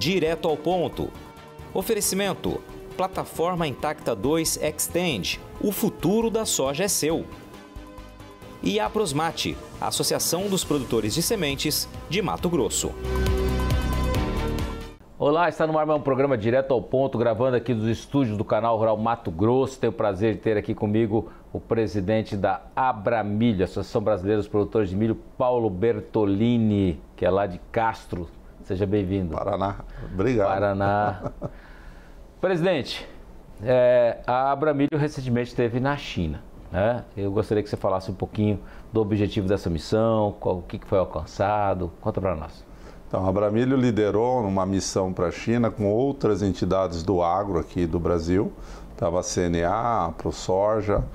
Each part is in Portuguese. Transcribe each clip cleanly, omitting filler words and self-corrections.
direto ao ponto. Oferecimento: Plataforma Intacta 2 Extend. O futuro da soja é seu. E a Prosmate, Associação dos Produtores de Sementes de Mato Grosso. Olá, está no ar um programa direto ao ponto, gravando aqui dos estúdios do canal Rural Mato Grosso. Tenho o prazer de ter aqui comigo o presidente da Abramilho, Associação Brasileira dos Produtores de Milho, Paulo Bertolini, que é lá de Castro. Seja bem-vindo. Paraná. Obrigado. Paraná. Presidente, a Abramilho recentemente esteve na China, né? Eu gostaria que você falasse um pouquinho do objetivo dessa missão, o que foi alcançado. Conta para nós. Então, a Abramilho liderou uma missão para a China com outras entidades do agro aqui do Brasil. Estava a CNA, a ProSoja,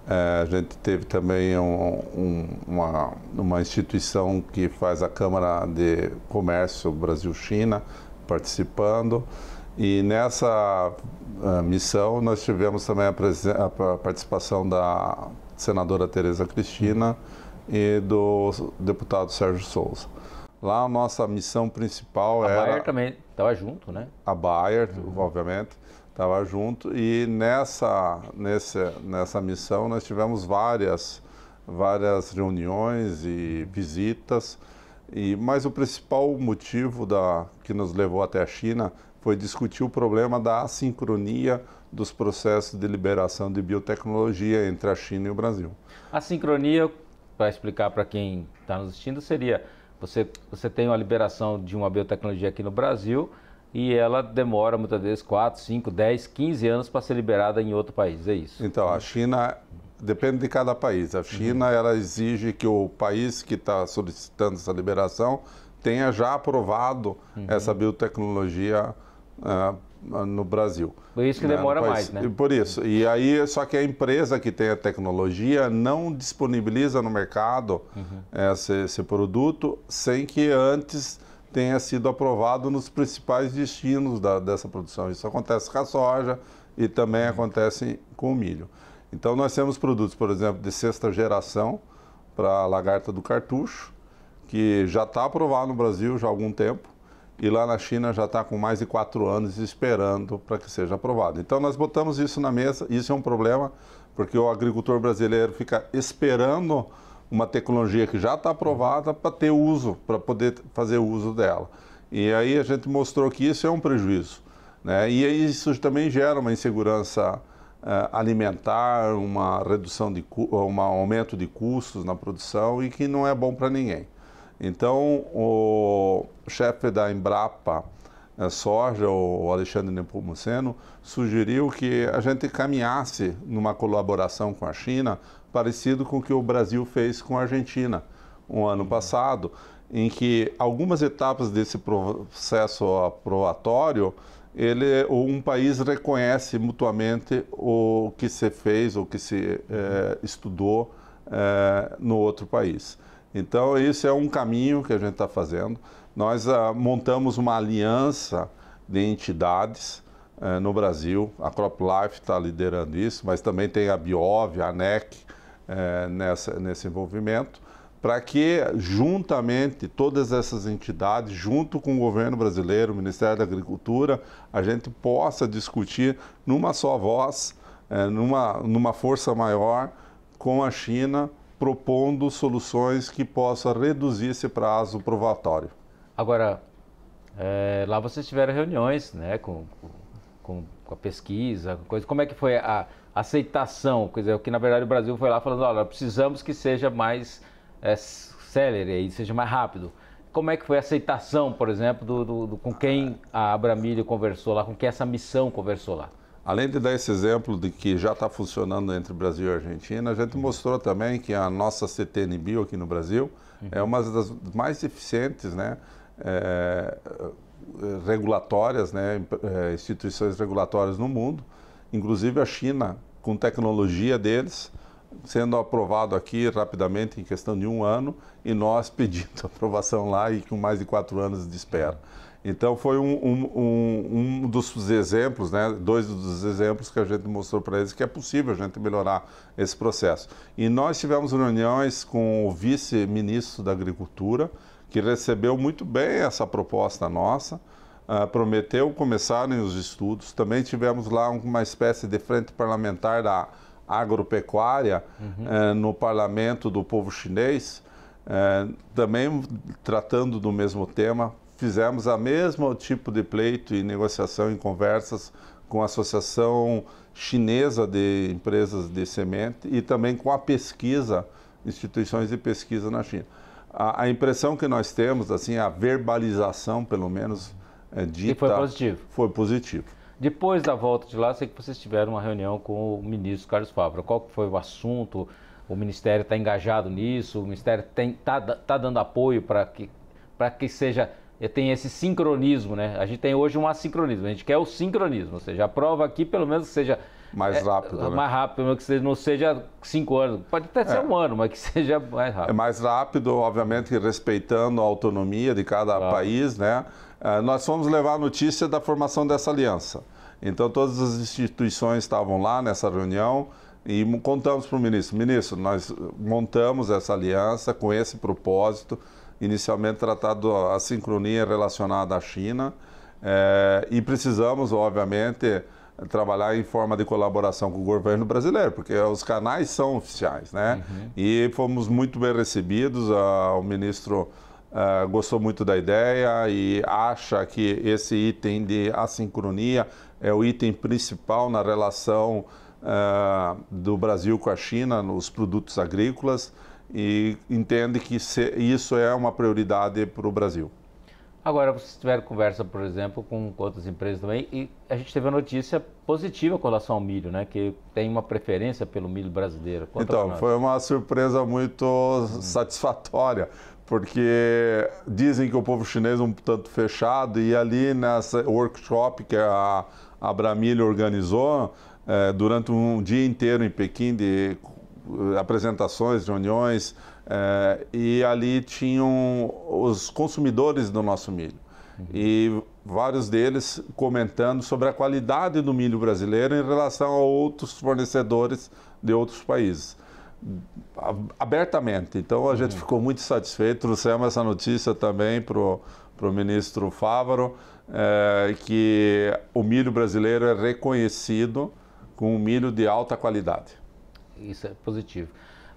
a gente teve também uma instituição que faz a Câmara de Comércio Brasil-China participando. E nessa missão nós tivemos também a participação da senadora Tereza Cristina e do deputado Sérgio Souza. Lá a nossa missão principal era... A Bayer também estava junto, né? A Bayer, obviamente, estava junto. E nessa missão nós tivemos várias reuniões e visitas. Mas o principal motivo que nos levou até a China foi discutir o problema da assincronia dos processos de liberação de biotecnologia entre a China e o Brasil. A sincronia, para explicar para quem está nos assistindo, seria... Você tem uma liberação de uma biotecnologia aqui no Brasil e ela demora muitas vezes 4, 5, 10, 15 anos para ser liberada em outro país, é isso? Então, a China, depende de cada país. A China, ela exige que o país que está solicitando essa liberação tenha já aprovado essa biotecnologia no Brasil. Por isso que demora mais, né? Por isso. E aí, só que a empresa que tem a tecnologia não disponibiliza no mercado esse produto sem que antes tenha sido aprovado nos principais destinos dessa produção. Isso acontece com a soja e também acontece com o milho. Então, nós temos produtos, por exemplo, de sexta geração para a lagarta do cartucho, que já está aprovado no Brasil já há algum tempo. E lá na China já está com mais de 4 anos esperando para que seja aprovado. Então nós botamos isso na mesa, isso é um problema, porque o agricultor brasileiro fica esperando uma tecnologia que já está aprovada para ter uso, para poder fazer uso dela. E aí a gente mostrou que isso é um prejuízo, né? E aí isso também gera uma insegurança alimentar, uma redução um aumento de custos na produção e que não é bom para ninguém. Então, o chefe da Embrapa Soja, o Alexandre Nepomuceno, sugeriu que a gente caminhasse numa colaboração com a China, parecido com o que o Brasil fez com a Argentina no ano passado, em que algumas etapas desse processo aprovatório, um país reconhece mutuamente o que se fez, o que se estudou no outro país. Então, esse é um caminho que a gente está fazendo. Nós montamos uma aliança de entidades no Brasil. A CropLife está liderando isso, mas também tem a Biov, a ANEC nesse envolvimento, para que, juntamente, todas essas entidades, junto com o governo brasileiro, o Ministério da Agricultura, a gente possa discutir numa só voz, numa força maior com a China, propondo soluções que possam reduzir esse prazo provatório. Agora, lá vocês tiveram reuniões, né, com a pesquisa, coisa. Como é que foi a aceitação? Quer dizer, que na verdade o Brasil foi lá falando, olha, precisamos que seja mais célere, seja mais rápido. Como é que foi a aceitação, por exemplo, com quem a Abramilho conversou lá, com quem essa missão conversou lá? Além de dar esse exemplo de que já está funcionando entre Brasil e Argentina, a gente mostrou também que a nossa CTN Bio aqui no Brasil é uma das mais eficientes, né, regulatórias, né, instituições regulatórias no mundo. Inclusive a China, com tecnologia deles, sendo aprovado aqui rapidamente, em questão de 1 ano, e nós pedindo aprovação lá e com mais de 4 anos de espera. Então foi um dos exemplos, né, 2 dos exemplos que a gente mostrou para eles que é possível a gente melhorar esse processo. E nós tivemos reuniões com o vice-ministro da Agricultura, que recebeu muito bem essa proposta nossa, prometeu começarem os estudos. Também tivemos lá uma espécie de frente parlamentar da agropecuária no parlamento do povo chinês, também tratando do mesmo tema. Fizemos a mesmo tipo de pleito e negociação em conversas com a Associação Chinesa de Empresas de Semente e também com a pesquisa, instituições de pesquisa na China. A impressão que nós temos, assim, a verbalização, pelo menos, dita... E foi positivo? Foi positivo. Depois da volta de lá, sei que vocês tiveram uma reunião com o ministro Carlos Fávaro. Qual foi o assunto? O Ministério está engajado nisso? O Ministério tá dando apoio para que seja... Tem esse sincronismo, né? A gente tem hoje um assincronismo, a gente quer o sincronismo, ou seja, a prova aqui pelo menos seja... Mais rápido, né? Mais rápido, pelo menos que não seja 5 anos. Pode até ser 1 ano, mas que seja mais rápido. É mais rápido, obviamente, respeitando a autonomia de cada país, né? Nós fomos levar a notícia da formação dessa aliança. Então, todas as instituições estavam lá nessa reunião e contamos para o ministro. Ministro, nós montamos essa aliança com esse propósito, inicialmente tratado a sincronia relacionada à China, e precisamos, obviamente, trabalhar em forma de colaboração com o governo brasileiro, porque os canais são oficiais, né? E fomos muito bem recebidos, o ministro gostou muito da ideia e acha que esse item de assincronia é o item principal na relação do Brasil com a China, nos produtos agrícolas, e entende que isso é uma prioridade para o Brasil. Agora, vocês tiveram conversa, por exemplo, com outras empresas também, e a gente teve uma notícia positiva com relação ao milho, né? Que tem uma preferência pelo milho brasileiro. Conta então, foi uma surpresa muito satisfatória, porque dizem que o povo chinês é um tanto fechado, e ali nessa workshop que a Abramilho organizou, durante um dia inteiro em Pequim, de apresentações, reuniões, e ali tinham os consumidores do nosso milho. E vários deles comentando sobre a qualidade do milho brasileiro em relação a outros fornecedores de outros países. Abertamente. Então a gente ficou muito satisfeito, trouxemos essa notícia também para o ministro Fávaro, que o milho brasileiro é reconhecido como um milho de alta qualidade. Isso é positivo.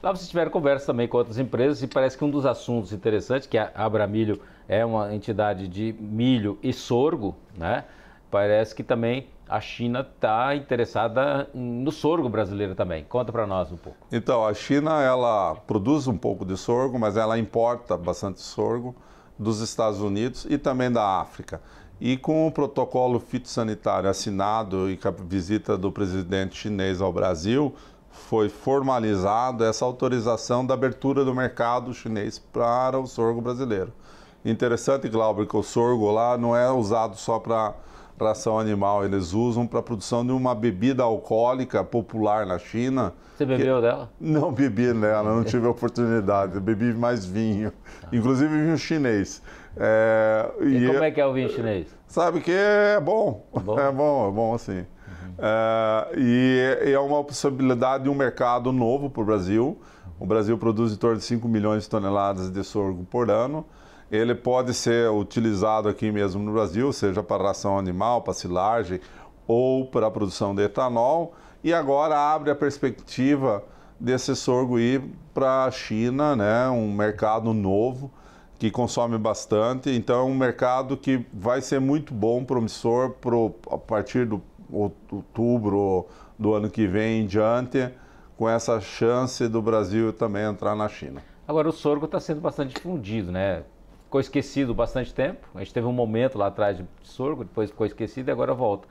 Lá vocês tiveram conversa também com outras empresas e parece que um dos assuntos interessantes, que a Abramilho é uma entidade de milho e sorgo, né? Parece que também a China está interessada no sorgo brasileiro também. Conta para nós um pouco. Então, a China, ela produz um pouco de sorgo, mas ela importa bastante sorgo dos Estados Unidos e também da África. E com o protocolo fitossanitário assinado e com a visita do presidente chinês ao Brasil, foi formalizada essa autorização da abertura do mercado chinês para o sorgo brasileiro. Interessante, Glauber, que o sorgo lá não é usado só para ração animal, eles usam para a produção de uma bebida alcoólica popular na China. Você bebeu dela? Não bebi dela, não tive a oportunidade, bebi mais vinho, inclusive vinho chinês. E como é que é o vinho chinês? Sabe que é bom, é bom assim. E é uma possibilidade de um mercado novo para o Brasil. O Brasil produz em torno de 5 milhões de toneladas de sorgo por ano. Ele pode ser utilizado aqui mesmo no Brasil, seja para ração animal, para silagem ou para a produção de etanol. E agora abre a perspectiva desse sorgo ir para a China, né? Um mercado novo que consome bastante. Então é um mercado que vai ser muito bom, promissor, a partir do outubro do ano que vem em diante, com essa chance do Brasil também entrar na China. Agora, o sorgo está sendo bastante difundido, né? Ficou esquecido bastante tempo. A gente teve um momento lá atrás de sorgo, depois ficou esquecido e agora volta.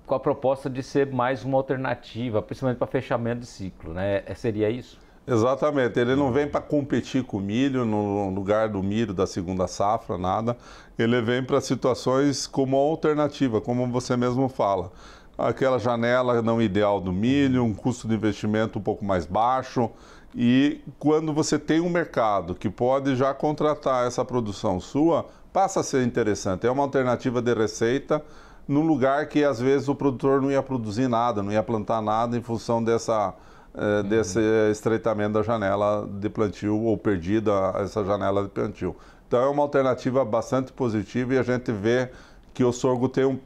Com a proposta de ser mais uma alternativa, principalmente para fechamento de ciclo, né? Seria isso? Exatamente. Ele não vem para competir com o milho, no lugar do milho da segunda safra, nada. Ele vem para situações como alternativa, como você mesmo fala. Aquela janela não ideal do milho, um custo de investimento um pouco mais baixo. E quando você tem um mercado que pode já contratar essa produção sua, passa a ser interessante. É uma alternativa de receita num lugar que às vezes o produtor não ia produzir nada, não ia plantar nada em função desse estreitamento da janela de plantio ou perdida essa janela de plantio. Então é uma alternativa bastante positiva e a gente vê que o sorgo tem uma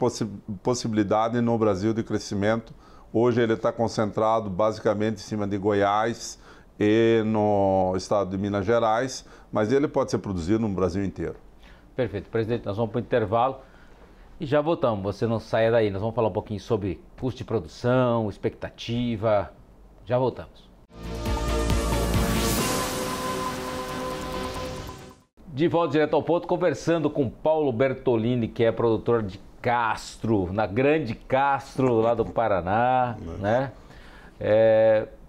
possibilidade no Brasil de crescimento. Hoje ele está concentrado basicamente em cima de Goiás e no estado de Minas Gerais, mas ele pode ser produzido no Brasil inteiro. Perfeito. Presidente, nós vamos para o intervalo e já voltamos. Você não saia daí, nós vamos falar um pouquinho sobre custo de produção, expectativa. Já voltamos. De volta direto ao ponto, conversando com Paulo Bertolini, que é produtor de Castro, na Grande Castro, lá do Paraná, né?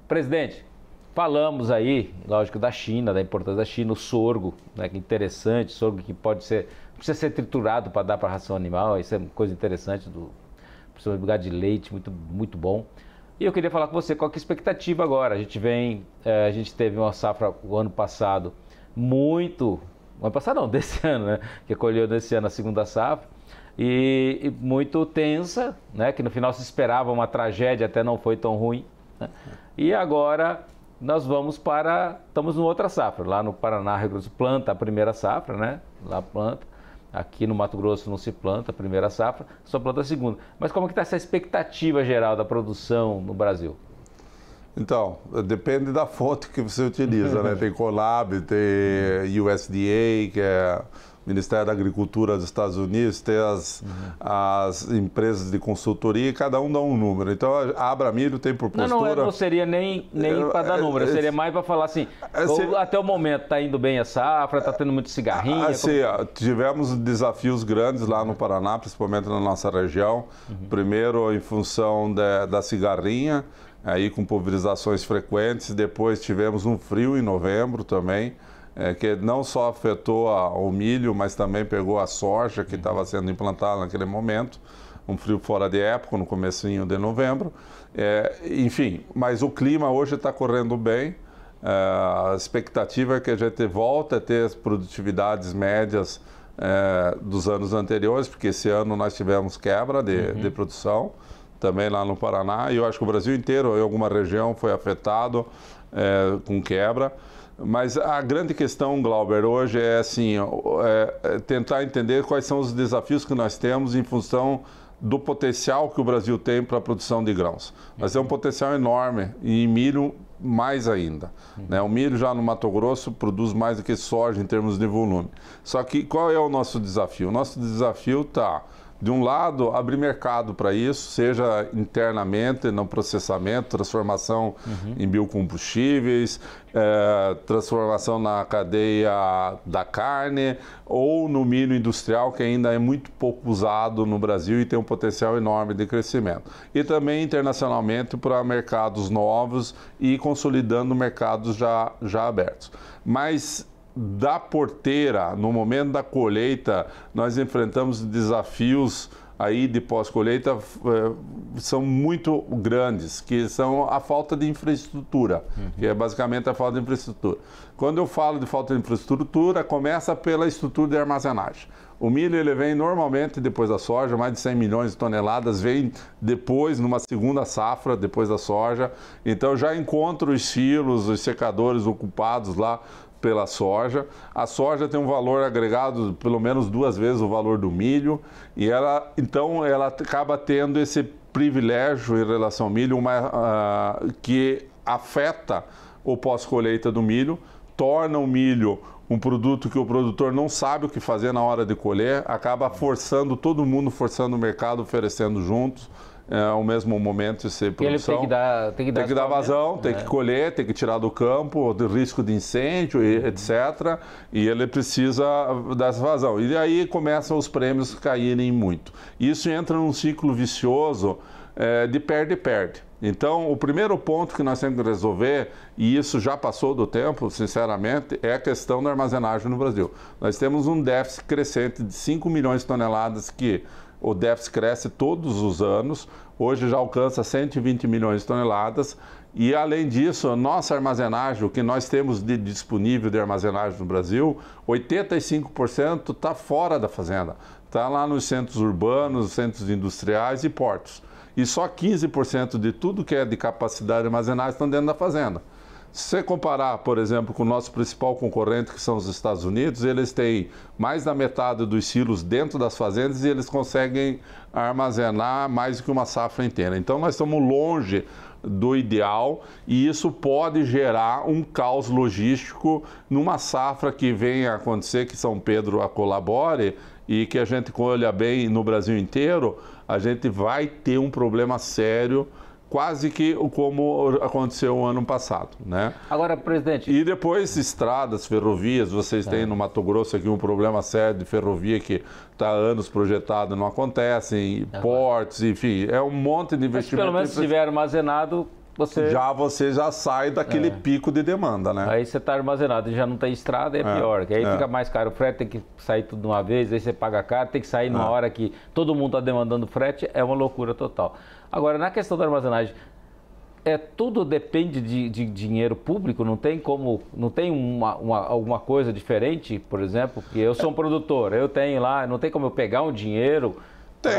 Presidente, falamos aí, lógico, da China, da importância da China, o sorgo, né? Que interessante, sorgo que pode ser, não precisa ser triturado para dar para ração animal, isso é uma coisa interessante, precisa de lugar de leite, muito bom. E eu queria falar com você, qual que é a expectativa agora? A gente teve uma safra o ano passado ano passado não, desse ano, né? Que colheu desse ano a segunda safra e muito tensa, né? Que no final se esperava uma tragédia, até não foi tão ruim, né? E agora nós estamos numa outra safra, lá no Paraná, Rio Grande do Sul, planta a primeira safra, né? Lá planta, aqui no Mato Grosso não se planta a primeira safra, só planta a segunda. Mas como que está essa expectativa geral da produção no Brasil? Então, depende da fonte que você utiliza, né? Tem Conab, tem USDA, que é o Ministério da Agricultura dos Estados Unidos, tem as empresas de consultoria, e cada um dá um número. Então, a Abramilho tem por postura... Não seria nem para dar número, seria mais para falar assim, até o momento está indo bem a safra, está tendo muito cigarrinho... Tivemos desafios grandes lá no Paraná, principalmente na nossa região. Primeiro, em função da cigarrinha, aí com pulverizações frequentes. Depois tivemos um frio em novembro também, que não só afetou o milho, mas também pegou a soja que estava sendo implantada naquele momento. Um frio fora de época, no comecinho de novembro. Enfim, mas o clima hoje está correndo bem. A expectativa é que a gente volte a ter as produtividades médias dos anos anteriores, porque esse ano nós tivemos quebra de produção, também lá no Paraná, e eu acho que o Brasil inteiro, em alguma região, foi afetado com quebra. Mas a grande questão, Glauber, hoje é assim, tentar entender quais são os desafios que nós temos em função do potencial que o Brasil tem para a produção de grãos. Nós temos um potencial enorme, e em milho mais ainda, né? O milho já no Mato Grosso produz mais do que soja em termos de volume. Só que qual é o nosso desafio? O nosso desafio está, de um lado, abrir mercado para isso, seja internamente no processamento, transformação em biocombustíveis, transformação na cadeia da carne, ou no milho industrial, que ainda é muito pouco usado no Brasil e tem um potencial enorme de crescimento. E também internacionalmente para mercados novos e consolidando mercados já abertos. Mas da porteira, no momento da colheita, nós enfrentamos desafios aí de pós-colheita, são muito grandes, que são a falta de infraestrutura, que é basicamente a falta de infraestrutura. Quando eu falo de falta de infraestrutura, começa pela estrutura de armazenagem. O milho ele vem normalmente depois da soja, mais de 100 milhões de toneladas, vem depois, numa segunda safra, depois da soja. Então já encontro os silos, os secadores ocupados lá pela soja. A soja tem um valor agregado pelo menos 2 vezes o valor do milho, e então ela acaba tendo esse privilégio em relação ao milho, que afeta o pós-colheita do milho, torna o milho um produto que o produtor não sabe o que fazer na hora de colher, acaba forçando todo mundo, forçando o mercado, oferecendo juntos ao mesmo momento esse produção. Ele tem que dar vazão, tem que colher, tem que tirar do campo, de risco de incêndio, etc. E ele precisa dessa vazão. E aí começam os prêmios a caírem muito. Isso entra num ciclo vicioso de perde-perde. Então, o primeiro ponto que nós temos que resolver, e isso já passou do tempo, sinceramente, é a questão da armazenagem no Brasil. Nós temos um déficit crescente de 5 milhões de toneladas, que o déficit cresce todos os anos, hoje já alcança 120 milhões de toneladas, e além disso, a nossa armazenagem, o que nós temos de disponível de armazenagem no Brasil, 85% está fora da fazenda, está lá nos centros urbanos, centros industriais e portos. E só 15% de tudo que é de capacidade de armazenagem estão dentro da fazenda. Se você comparar, por exemplo, com o nosso principal concorrente, que são os Estados Unidos, eles têm mais da metade dos silos dentro das fazendas e eles conseguem armazenar mais do que uma safra inteira. Então, nós estamos longe do ideal e isso pode gerar um caos logístico numa safra que venha a acontecer, que São Pedro a colabore e que a gente colha bem no Brasil inteiro, a gente vai ter um problema sério, quase que como aconteceu o ano passado, né? Agora, presidente... E depois estradas, ferrovias, vocês têm no Mato Grosso aqui um problema sério de ferrovia que está há anos projetado, não acontece, portos, enfim, é um monte de investimento. Mas pelo menos se estiver armazenado, você já sai daquele pico de demanda, né? Aí você está armazenado e já não tem estrada, é pior, que aí fica mais caro. O frete tem que sair tudo de uma vez, aí você paga caro, tem que sair numa hora que todo mundo está demandando frete, é uma loucura total. Agora, na questão da armazenagem, tudo depende de dinheiro público, não tem como, não tem alguma coisa diferente, por exemplo, porque eu sou um produtor, eu tenho lá, não tem como eu pegar um dinheiro... Tem,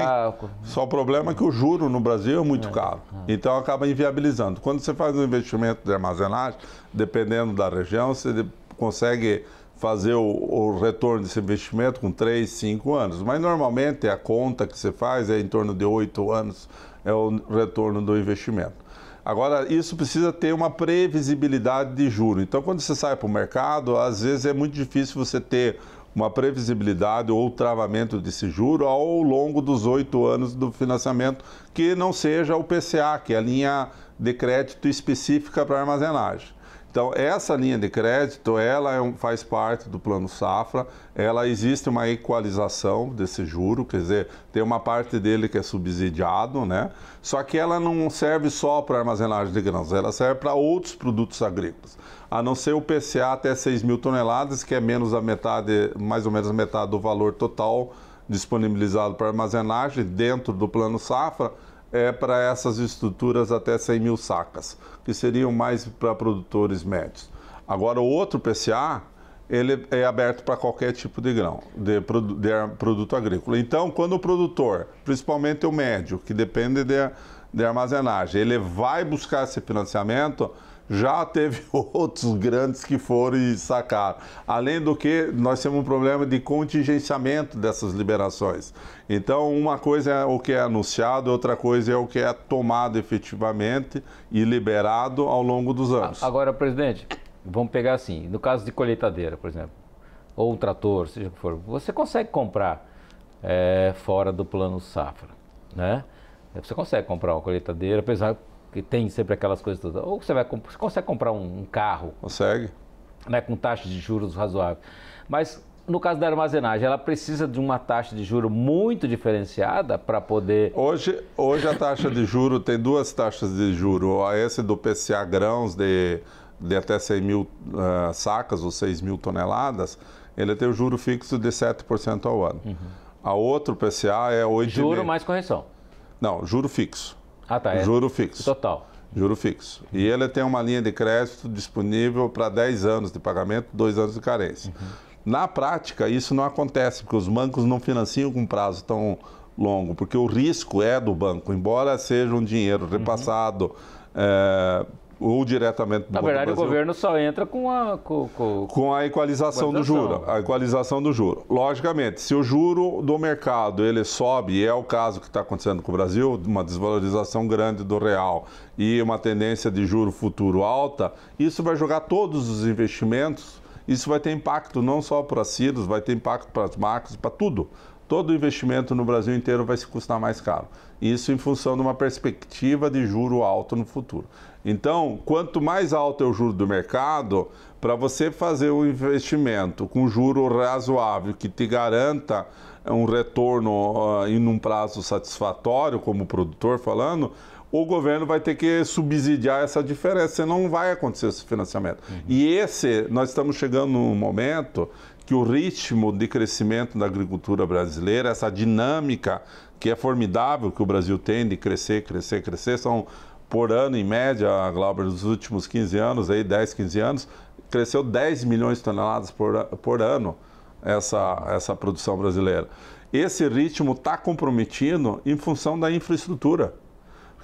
só o problema é que o juro no Brasil é muito caro, então acaba inviabilizando. Quando você faz um investimento de armazenagem, dependendo da região, você consegue fazer o retorno desse investimento com 3, 5 anos, mas normalmente a conta que você faz é em torno de 8 anos, é o retorno do investimento. Agora, isso precisa ter uma previsibilidade de juro. Então, quando você sai para o mercado, às vezes é muito difícil você ter uma previsibilidade ou travamento desse juro ao longo dos 8 anos do financiamento, que não seja o PCA, que é a linha de crédito específica para armazenagem. Então, essa linha de crédito, ela faz parte do Plano Safra, ela existe uma equalização desse juro, quer dizer, tem uma parte dele que é subsidiado, né? Só que ela não serve só para armazenagem de grãos, ela serve para outros produtos agrícolas, a não ser o PCA até 6 mil toneladas, que é menos a metade, mais ou menos a metade do valor total disponibilizado para armazenagem dentro do Plano Safra, para essas estruturas até 100 mil sacas, que seriam mais para produtores médios. Agora, o outro PCA, ele é aberto para qualquer tipo de grão, de produto agrícola. Então, quando o produtor, principalmente o médio, que depende de armazenagem, ele vai buscar esse financiamento, já teve outros grandes que foram e sacaram. Além do que, nós temos um problema de contingenciamento dessas liberações. Então, uma coisa é o que é anunciado, outra coisa é o que é tomado efetivamente e liberado ao longo dos anos. Agora, presidente, vamos pegar assim, no caso de colheitadeira, por exemplo, ou um trator, seja o que for, você consegue comprar fora do Plano Safra, né? Você consegue comprar uma colheitadeira, apesar que tem sempre aquelas coisas todas. Ou você consegue comprar um carro. Consegue. Né, com taxas de juros razoáveis. Mas, no caso da armazenagem, ela precisa de uma taxa de juros muito diferenciada para poder... Hoje a taxa de juros tem duas taxas de juros. Esse do PCA grãos de até 100 mil sacas ou 6 mil toneladas, ele tem o juro fixo de 7% ao ano. A outro PCA é 8,5%. Juro mais correção? Não, juro fixo. Ah, tá. Juro fixo. Total. Juro fixo. E ele tem uma linha de crédito disponível para 10 anos de pagamento, 2 anos de carência. Na prática, isso não acontece, porque os bancos não financiam com prazo tão longo, porque o risco é do banco, embora seja um dinheiro repassado ou diretamente do Banco do Brasil. Na verdade, o governo só entra com a equalização do juro. A equalização do juro. Logicamente, se o juro do mercado ele sobe, e é o caso que está acontecendo com o Brasil, uma desvalorização grande do real e uma tendência de juro futuro alta, isso vai jogar todos os investimentos, isso vai ter impacto não só para as silos, vai ter impacto para as marcas, para tudo. Todo investimento no Brasil inteiro vai se custar mais caro. Isso em função de uma perspectiva de juro alto no futuro. Então, quanto mais alto é o juro do mercado, para você fazer um investimento com juro razoável que te garanta um retorno em um prazo satisfatório, como o produtor falando, o governo vai ter que subsidiar essa diferença, senão não vai acontecer esse financiamento. E nós estamos chegando num momento que o ritmo de crescimento da agricultura brasileira, essa dinâmica que é formidável que o Brasil tem de crescer, são por ano, em média, Glauber, nos últimos 15 anos, aí 10, 15 anos, cresceu 10 milhões de toneladas por ano essa produção brasileira. Esse ritmo está comprometido em função da infraestrutura.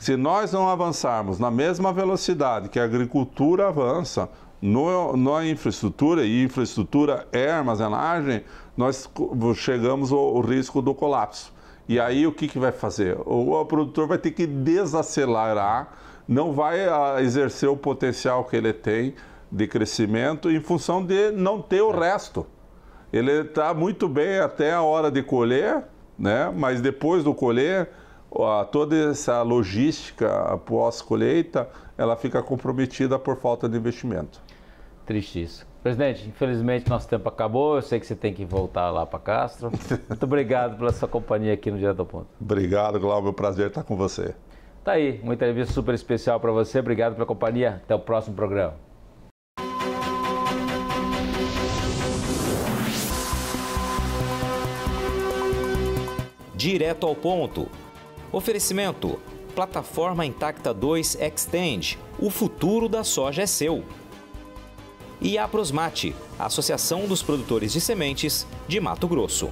Se nós não avançarmos na mesma velocidade que a agricultura avança na infraestrutura, e infraestrutura é armazenagem, nós chegamos ao risco do colapso. E aí o que vai fazer? O produtor vai ter que desacelerar, não vai exercer o potencial que ele tem de crescimento em função de não ter o resto. Ele está muito bem até a hora de colher, né? Mas depois do colher, toda essa logística pós-colheita, ela fica comprometida por falta de investimento. Triste isso. Presidente, infelizmente nosso tempo acabou, eu sei que você tem que voltar lá para Castro. Muito obrigado pela sua companhia aqui no Direto ao Ponto. Obrigado, Glauber, é um prazer estar com você. Tá aí, uma entrevista super especial para você, obrigado pela companhia, até o próximo programa. Direto ao Ponto. Oferecimento: Plataforma Intacta 2 Extend. O futuro da soja é seu. E a Aprosmate, Associação dos Produtores de Sementes de Mato Grosso.